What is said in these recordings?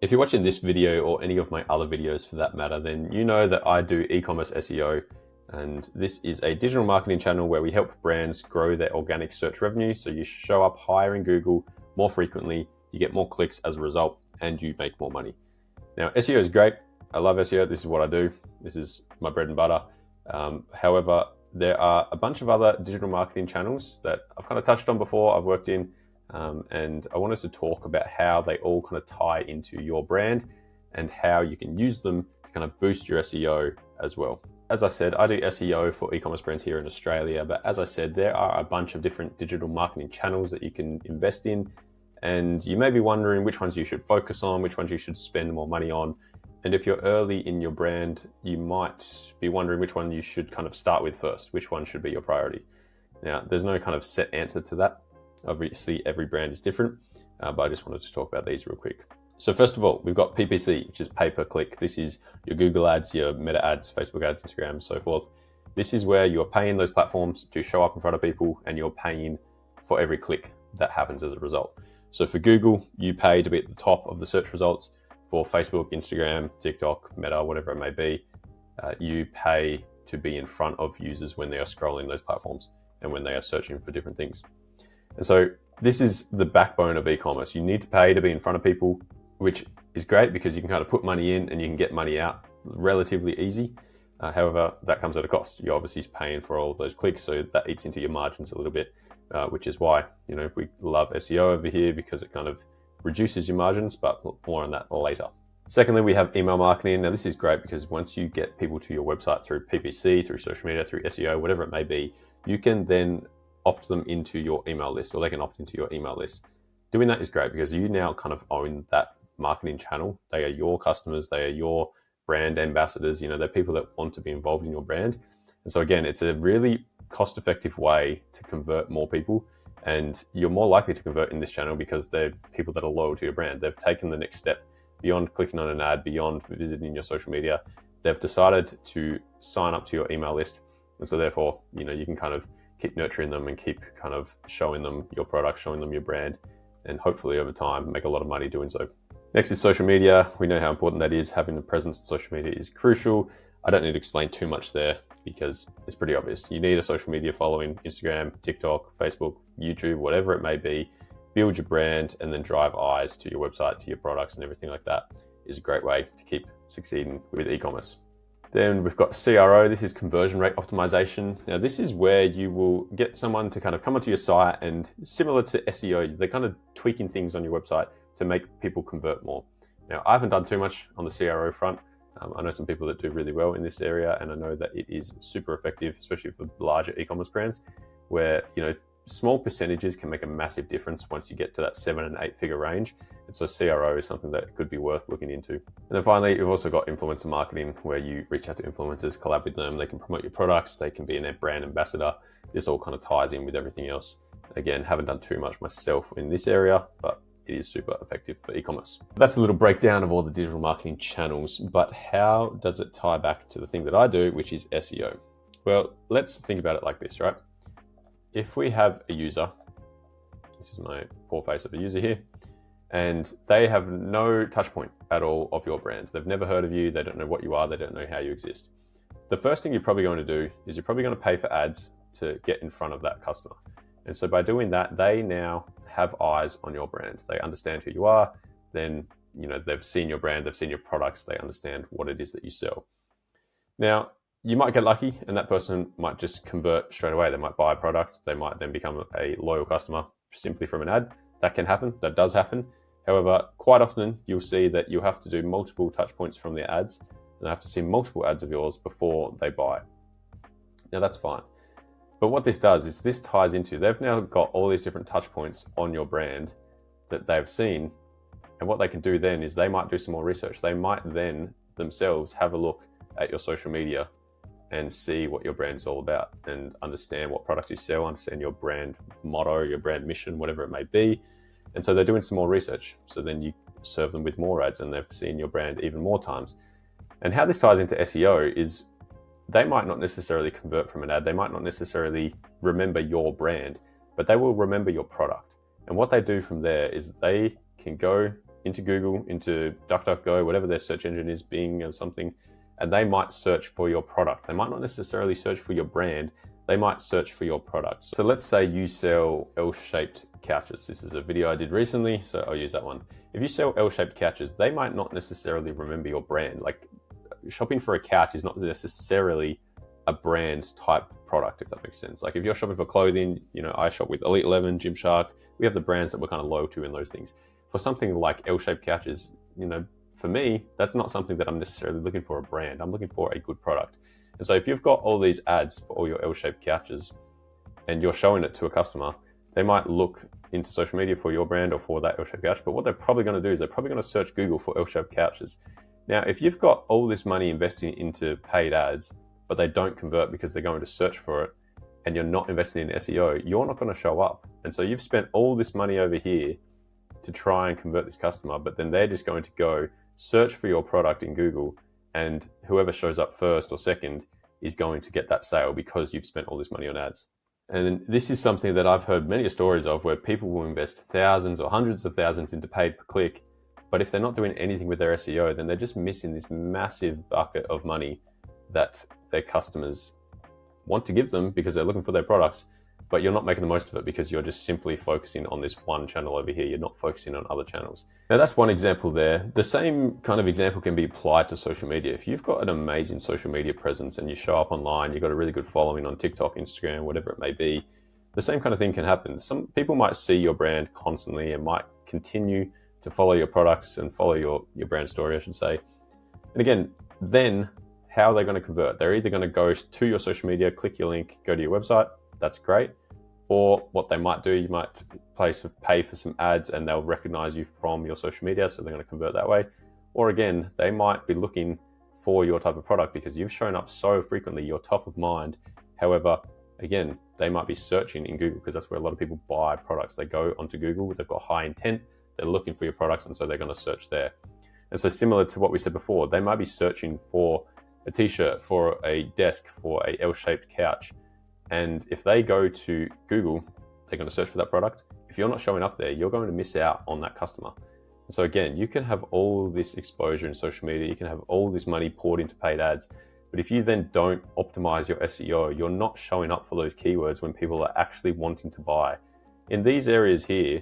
If you're watching this video or any of my other videos for that matter, then you know that I do e-commerce SEO, and this is a digital marketing channel where we help brands grow their organic search revenue. So you show up higher in Google more frequently, you get more clicks as a result, and you make more money. Now, SEO is great. I love SEO. This is what I do. This is my bread and butter. However, there are a bunch of other digital marketing channels that I've kind of touched on before, I've worked in, and I wanted to talk about how they all kind of tie into your brand and how you can use them to kind of boost your SEO as well. As I said, I do SEO for e-commerce brands here in Australia, but as I said, there are a bunch of different digital marketing channels that you can invest in, and you may be wondering which ones you should focus on, which ones you should spend more money on. And if you're early in your brand, you might be wondering which one you should kind of start with first, which one should be your priority. Now, there's no kind of set answer to that. Obviously, every brand is different, but I just wanted to talk about these real quick. So first of all, we've got PPC, which is pay-per-click. This is your Google ads, your Meta ads, Facebook ads, Instagram, so forth. This is where you're paying those platforms to show up in front of people, and you're paying for every click that happens as a result. So for Google, you pay to be at the top of the search results. For Facebook, Instagram, TikTok, Meta, whatever it may be, you pay to be in front of users when they are scrolling those platforms and when they are searching for different things. And so this is the backbone of e-commerce. You need to pay to be in front of people, which is great because you can kind of put money in and you can get money out relatively easy. However, that comes at a cost. You're obviously paying for all of those clicks, so that eats into your margins a little bit, which is why, we love SEO over here, because it kind of reduces your margins, but more on that later. Secondly, we have email marketing. Now, this is great because once you get people to your website through PPC, through social media, through SEO, whatever it may be, you can then opt them into your email list, or they can opt into your email list. Doing that is great because you now kind of own that marketing channel. They are your customers, they are your brand ambassadors, they're people that want to be involved in your brand. And so again, it's a really cost-effective way to convert more people. And you're more likely to convert in this channel because they're people that are loyal to your brand. They've taken the next step beyond clicking on an ad, beyond visiting your social media. They've decided to sign up to your email list. And so therefore, you can kind of keep nurturing them and keep kind of showing them your product, showing them your brand, and hopefully over time make a lot of money doing so. Next is social media. We know how important that is. Having a presence on social media is crucial. I don't need to explain too much there because it's pretty obvious. You need a social media following: Instagram, TikTok, Facebook, YouTube, whatever it may be. Build your brand and then drive eyes to your website, to your products, and everything like that is a great way to keep succeeding with e-commerce. Then we've got CRO. This is conversion rate optimization. Now, this is where you will get someone to kind of come onto your site, and similar to SEO, they're kind of tweaking things on your website to make people convert more. Now, I haven't done too much on the CRO front. I know some people that do really well in this area, and I know that it is super effective, especially for larger e-commerce brands, where small percentages can make a massive difference once you get to that 7 and 8 figure range. And so CRO is something that could be worth looking into. And then finally, you've also got influencer marketing, where you reach out to influencers, collab with them, they can promote your products, they can be a brand ambassador. This all kind of ties in with everything else. Again, haven't done too much myself in this area, but it is super effective for e-commerce. That's a little breakdown of all the digital marketing channels, but how does it tie back to the thing that I do, which is SEO? Well, let's think about it like this, right? If we have a user, this is my poor face of a user here, and they have no touch point at all of your brand. They've never heard of you, they don't know what you are, they don't know how you exist. The first thing you're probably going to do is you're probably going to pay for ads to get in front of that customer. And so by doing that, they now have eyes on your brand. They understand who you are. Then, they've seen your brand, they've seen your products, they understand what it is that you sell. Now, you might get lucky and that person might just convert straight away. They might buy a product. They might then become a loyal customer simply from an ad. That can happen. That does happen. However, quite often you'll see that you have to do multiple touch points from the ads, and they have to see multiple ads of yours before they buy. Now, that's fine. But what this does is this ties into, they've now got all these different touch points on your brand that they've seen. And what they can do then is they might do some more research. They might then themselves have a look at your social media and see what your brand is all about and understand what product you sell, understand your brand motto, your brand mission, whatever it may be. And so they're doing some more research. So then you serve them with more ads and they've seen your brand even more times. And how this ties into SEO is they might not necessarily convert from an ad. They might not necessarily remember your brand, but they will remember your product. And what they do from there is they can go into Google, into DuckDuckGo, whatever their search engine is, Bing or something, and they might search for your product. They might not necessarily search for your brand, they might search for your products. So let's say you sell L-shaped couches. This is a video I did recently, so I'll use that one. If you sell L-shaped couches, they might not necessarily remember your brand. Like, shopping for a couch is not necessarily a brand type product, if that makes sense. Like if you're shopping for clothing, I shop with Elite 11, Gymshark. We have the brands that we're kind of loyal to in those things. For something like L-shaped couches, for me, that's not something that I'm necessarily looking for a brand. I'm looking for a good product. And so if you've got all these ads for all your L-shaped couches and you're showing it to a customer, they might look into social media for your brand or for that L-shaped couch. But what they're probably going to do is they're probably going to search Google for L-shaped couches. Now, if you've got all this money investing into paid ads, but they don't convert because they're going to search for it, and you're not investing in SEO, you're not going to show up. And so you've spent all this money over here to try and convert this customer, but then they're just going to go search for your product in Google, and whoever shows up first or second is going to get that sale because you've spent all this money on ads. And this is something that I've heard many stories of, where people will invest thousands or hundreds of thousands into paid per click, but if they're not doing anything with their SEO, then they're just missing this massive bucket of money that their customers want to give them because they're looking for their products, but you're not making the most of it because you're just simply focusing on this one channel over here. You're not focusing on other channels. Now that's one example there. The same kind of example can be applied to social media. If you've got an amazing social media presence and you show up online, you've got a really good following on TikTok, Instagram, whatever it may be, the same kind of thing can happen. Some people might see your brand constantly and might continue to follow your products and follow your brand story, I should say. And again, then how are they going to convert? They're either going to go to your social media, click your link, go to your website. That's great. Or what they might do, you might pay for some ads and they'll recognize you from your social media, so they're going to convert that way. Or again, they might be looking for your type of product because you've shown up so frequently, you're top of mind. However, again, they might be searching in Google because that's where a lot of people buy products. They go onto Google, they've got high intent, they're looking for your products, and so they're going to search there. And so similar to what we said before, they might be searching for a t-shirt, for a desk, for a L-shaped couch. And if they go to Google, they're going to search for that product. If you're not showing up there, you're going to miss out on that customer. And so again, you can have all this exposure in social media, you can have all this money poured into paid ads, but if you then don't optimize your SEO, you're not showing up for those keywords when people are actually wanting to buy. In these areas here,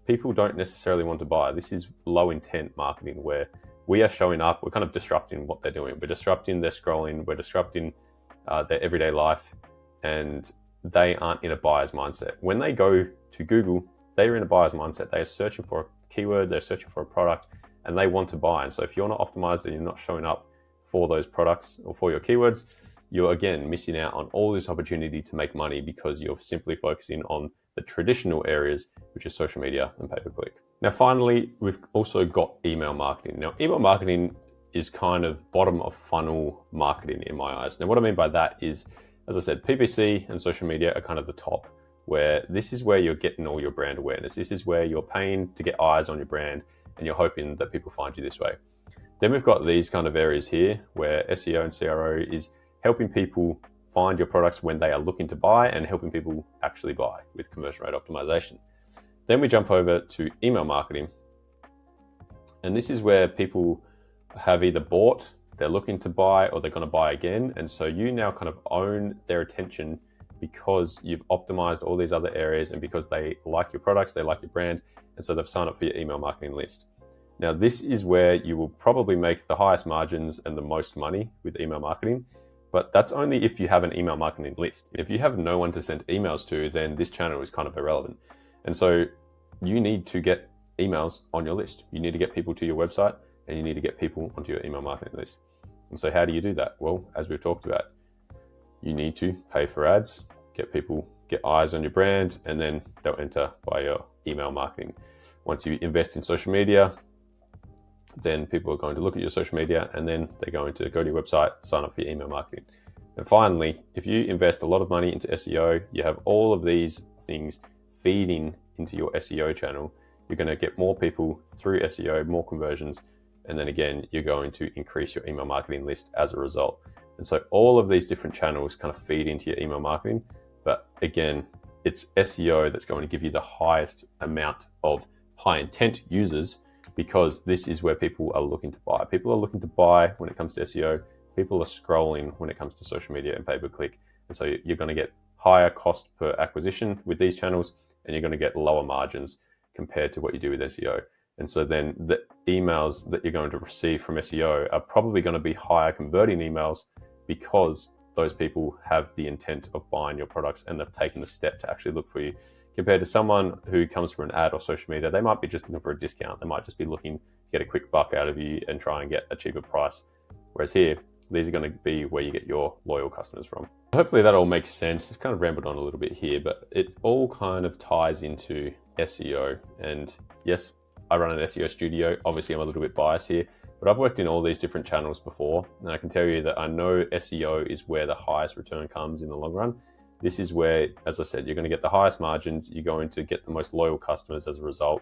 people don't necessarily want to buy. This is low intent marketing where we are showing up, we're kind of disrupting what they're doing. We're disrupting their scrolling, we're disrupting their everyday life, and they aren't in a buyer's mindset. When they go to Google, they're in a buyer's mindset. They are searching for a keyword, they're searching for a product, and they want to buy. And so if you're not optimized and you're not showing up for those products or for your keywords, you're again missing out on all this opportunity to make money because you're simply focusing on the traditional areas, which is social media and pay-per-click. Now, finally, we've also got email marketing. Now, email marketing is kind of bottom of funnel marketing in my eyes. Now, what I mean by that is, as I said, PPC and social media are kind of the top, where this is where you're getting all your brand awareness. This is where you're paying to get eyes on your brand and you're hoping that people find you this way. Then we've got these kind of areas here where SEO and CRO is helping people find your products when they are looking to buy and helping people actually buy with conversion rate optimization. Then we jump over to email marketing. And this is where people have either bought, they're looking to buy, or they're going to buy again. And so you now kind of own their attention because you've optimized all these other areas and because they like your products, they like your brand. And so they've signed up for your email marketing list. Now, this is where you will probably make the highest margins and the most money with email marketing. But that's only if you have an email marketing list. If you have no one to send emails to, then this channel is kind of irrelevant. And so you need to get emails on your list. You need to get people to your website and you need to get people onto your email marketing list. And so how do you do that? Well, as we've talked about, you need to pay for ads, get eyes on your brand, and then they'll enter via your email marketing. Once you invest in social media, then people are going to look at your social media and then they're going to go to your website, sign up for your email marketing. And finally, if you invest a lot of money into SEO, you have all of these things feeding into your SEO channel, you're going to get more people through SEO, more conversions, and then again, you're going to increase your email marketing list as a result. And so all of these different channels kind of feed into your email marketing. But again, it's SEO that's going to give you the highest amount of high intent users, because this is where people are looking to buy. People are looking to buy when it comes to SEO. People are scrolling when it comes to social media and pay-per-click. And so you're going to get higher cost per acquisition with these channels, and you're going to get lower margins compared to what you do with SEO. And so then the emails that you're going to receive from SEO are probably going to be higher converting emails, because those people have the intent of buying your products and they've taken the step to actually look for you. Compared to someone who comes for an ad or social media, they might be just looking for a discount. They might just be looking to get a quick buck out of you and try and get a cheaper price. Whereas here, these are going to be where you get your loyal customers from. Hopefully that all makes sense. I've kind of rambled on a little bit here, but it all kind of ties into SEO. And yes, I run an SEO studio. Obviously, I'm a little bit biased here, but I've worked in all these different channels before, and I can tell you that I know SEO is where the highest return comes in the long run. This is where, as I said, you're going to get the highest margins. You're going to get the most loyal customers as a result.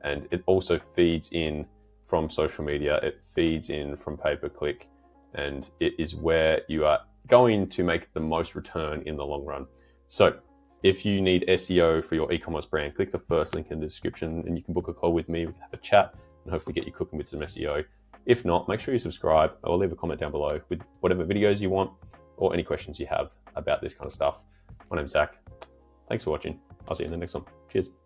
And it also feeds in from social media. It feeds in from pay-per-click. And it is where you are going to make the most return in the long run. So if you need SEO for your e-commerce brand, click the first link in the description and you can book a call with me. We can have a chat and hopefully get you cooking with some SEO. If not, make sure you subscribe or leave a comment down below with whatever videos you want or any questions you have about this kind of stuff. My name's Zach. Thanks for watching. I'll see you in the next one. Cheers.